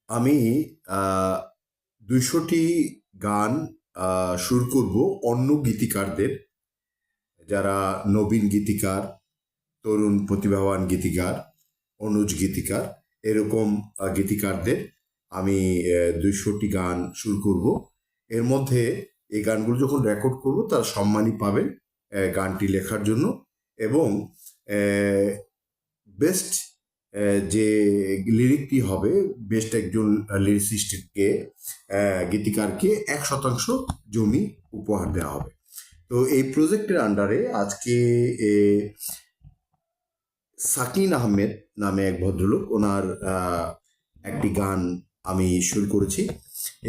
আমি ২০০টি গান সুর করব অন্য গীতিকারদের, যারা নবীন গীতিকার, তরুণ প্রতিভাবান গীতিকার, অনুজ গীতিকার, এরকম গীতিকারদের আমি ২০০টি গান সুর করব। এর মধ্যে এই গানগুলো যখন রেকর্ড করব তারা সম্মানই পাবেন গানটি লেখার জন্য। এবং বেস্ট যে লিরিকটি হবে, বেস্ট একজন লিরিসিস্টকে, গীতিকারকে ১% জমি উপহার দেওয়া হবে। তো এই প্রজেক্টের আন্ডারে আজকে সাকিন আহমেদ নামে এক ভদ্রলোক, ওনার একটি গান আমি সুর করেছি।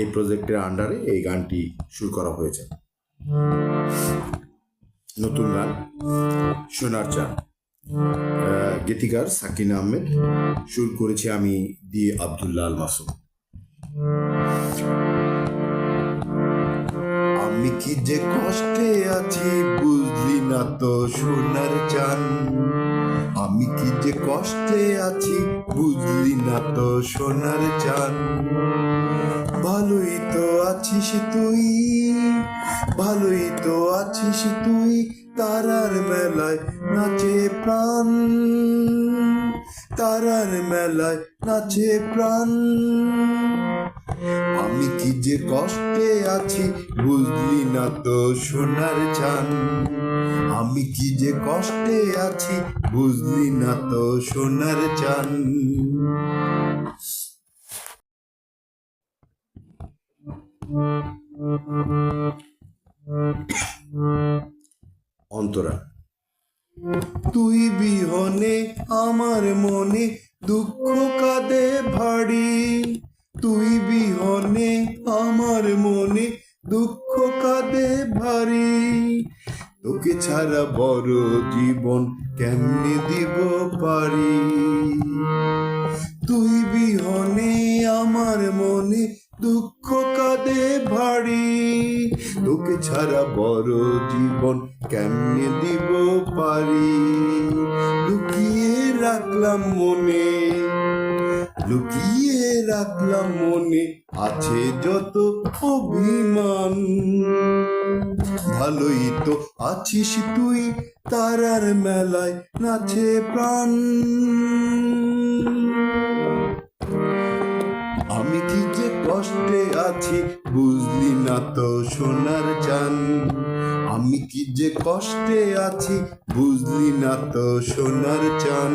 এই প্রজেক্টের আন্ডারে এই গানটি সুর করা হয়েছে। নতুন গান সোনার চান, গীতিকার সাকিন আহমেদ, সুর করেছি আমি দিয়ে আব্দুল্লাহ আল মাসুম। আমি কি যে কষ্টে আছি বুঝলি না তো সোনার চান, আমি কি যে কষ্টে আছি বুঝলি না তো সোনার চান। ভালোই তো আছিস তুই, ভালোই তো আছিস তুই, তারার মেলায় নাচে প্রাণ, তারার মেলায় নাচে প্রাণ। আমি কি যে কষ্টে আছি বুঝলি না তো সোনার চান, আমি কি যে কষ্টে আছি বুঝলি না তো সোনার চান। অন্তরা, তুই বিহনে আমার মনে দুঃখ কাঁদে ভারী, তুই বিহনে আমার মনে দুঃখ কাঁদে ভারী। তোকে ছাড়া বড় জীবন কেমনে দিব পারি, তুই বিহনে আমার মনে দুঃখ কাঁদে ভারী। তোকে ছাড়া বড় জীবন কেমনে দিব পারি। লুকিয়ে রাখলাম মনে, লুকিয়ে রাখলাম মনে আছে যত অভিমান। ভালোই তো আছিস তুই, তারার মেলায় নাচে প্রাণ। আমি কি যে কষ্টে আছি বুঝলি না তো সোনার চান, আমি কি যে কষ্টে আছি বুঝলি না তো সোনার চান।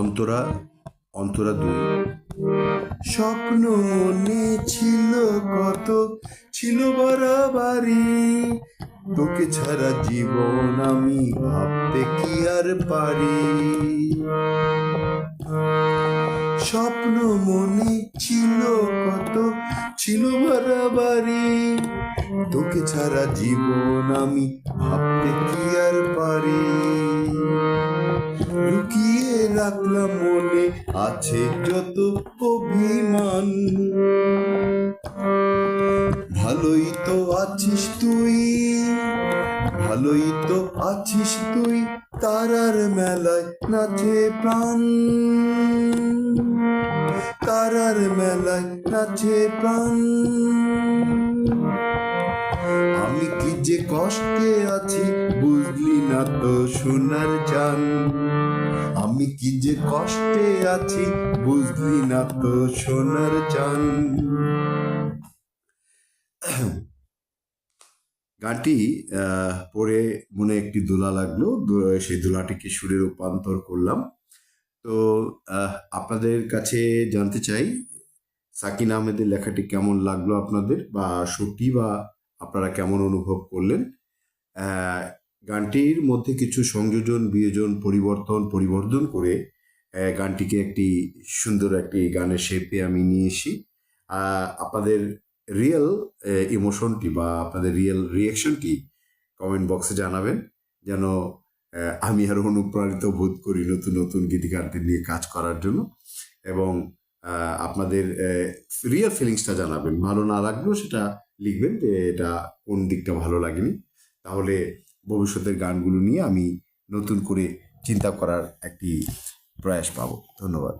অন্তরা, অন্তরা ২। স্বপ্ন মনে ছিল কত, ছিল বাড়াবাড়ি, তোকে ছাড়া জীবন আমি ভাবতে কি আর পারি। স্বপ্ন মনে ছিল কত, ছিল বাড়াবাড়ি, তোকে ছাড়া জীবন আমি ভাবতে কি আর পারি। লুকিয়ে রাখলাম মনে আছে যত অভিমান। ভালোই তো আছিস তুই, ভালোই তো আছিস তুই, তারার মেলায় নাচে প্রাণ, তারার মেলায় নাচে প্রাণ। আমি কি যে কষ্টে আছি বুঝলি না তো সোনার চান, আমি কি যে কষ্টে আছি বুঝলি না তো সোনার চান। গানটি পরে মনে একটি দোলা লাগলো, সেই দোলাটিকে সুরে রূপান্তর করলাম। তো আপনাদের কাছে জানতে চাই সাকিন আহমেদের লেখাটি কেমন লাগলো আপনাদের, বা সত্যি বা আপনারা কেমন অনুভব করলেন। গানটির মধ্যে কিছু সংযোজন, বিয়োজন, পরিবর্ধন করে গানটিকে একটি সুন্দর একটি গানের শেপে আমি নিয়ে এসি। আপনাদের রিয়েল ইমোশনটি বা আপনাদের রিয়েল রিয়াকশনটি কমেন্ট বক্সে জানাবেন, যেন আমি আরও অনুপ্রাণিত বোধ করি নতুন নতুন গীতিকারদের নিয়ে কাজ করার জন্য। এবং আপনাদের রিয়েল ফিলিংসটা জানাবেন, ভালো না লাগলেও সেটা লিখবেন যে এটা কোন দিকটা ভালো লাগেনি। তাহলে ভবিষ্যতের গানগুলো নিয়ে আমি নতুন করে চিন্তা করার একটি প্রয়াস পাবো। ধন্যবাদ।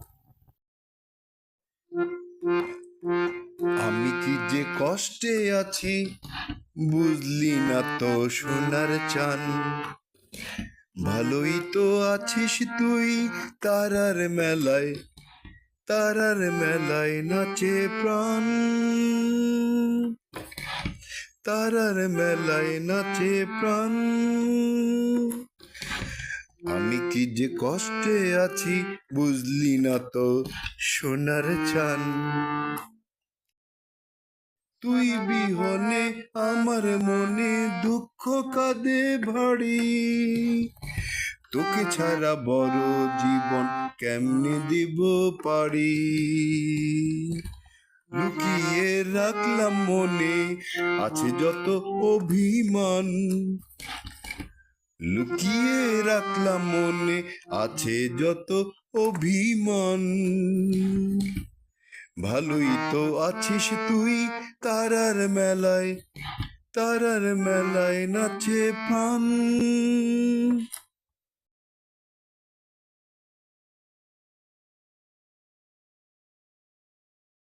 আমি কি যে কষ্টে আছি বুঝলি না তো সোনার চান, ভালোই তো আছিস তুই, তারার মেলায় তারার মেলায় নাচে প্রাণ, তারার মেলায় নাচে প্রাণ। আমি কি যে কষ্টে আছি বুঝলি না তো সোনার চান, তুই বিহনে আমার মনে দুঃখ কাঁদে ভারী, তোকে ছাড়া বড় জীবন কেমনে দিব পারি, লুকিয়ে রাখলাম মনে আছে যত অভিমান, লুকিয়ে রাখলাম মনে আছে যত অভিমান। ভালোই তো আছিস তুই, তারার মেলায় তারার মেলায় নাচে প্রাণ।